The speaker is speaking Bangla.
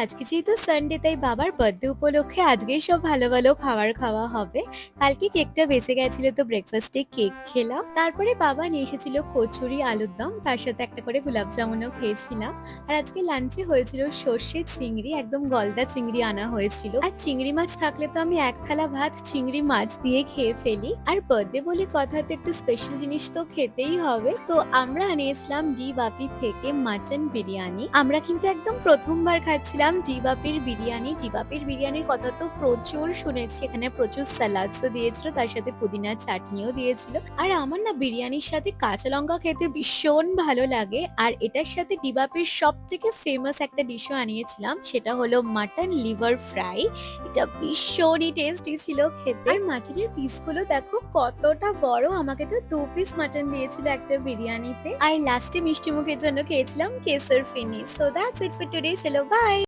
আজকে যেহেতু সানডে তাই বাবার বার্থডে উপলক্ষে আজকেই সব ভালো ভালো খাবার খাওয়া হবে। কালকে কেকটা বেঁচে গেছিল তো ব্রেকফাস্টে কেক খেলাম। তারপরে বাবা নিয়ে এসেছিল কচুরি, আলুর দম, তার সাথে একটা করে গোলাপ জামুনও খেয়েছিলাম। আর আজকে লাঞ্চে হয়েছিল সর্ষে চিংড়ি, একদম গলদা চিংড়ি আনা হয়েছিল। আর চিংড়ি মাছ থাকলে তো আমি এক থালা ভাত চিংড়ি মাছ দিয়ে খেয়ে ফেলি। আর বার্থডে বলে কথা, তো একটু স্পেশাল জিনিস তো খেতেই হবে। তো আমরা আনিয়েছিলাম ডি বাপি থেকে মাটন বিরিয়ানি। আমরা কিন্তু একদম প্রথমবার খাচ্ছিলাম ডি বাপির বিরিয়ানি। ডি বাপির বিরিয়ানির কথা তো প্রচুর শুনেছি, এখানে প্রচুর স্যালাডসও দিয়েছিল, তার সাথে পুদিনার চাটনিও দিয়েছিল। আর আমার না বিরিয়ানির সাথে কাঁচা লঙ্কা খেতে ভীষণ ভালো লাগে। আর এটার সাথে ডি বাপির সব থেকে ফেমাস একটা ডিশও আনিয়েছিলাম, সেটা হলো মাটন লিভার ফ্রাই। এটা ভীষণই টেস্টি ছিল খেতে। আর মাটনের পিসগুলো দেখো কতটা বড়, আমাকে তো 2 পিস মাটন দিয়েছিল একটা বিরিয়ানিতে। আর লাস্টে মিষ্টি মুখের জন্য খেয়েছিলাম kesar phirni. So that's it for today, চলো বাই।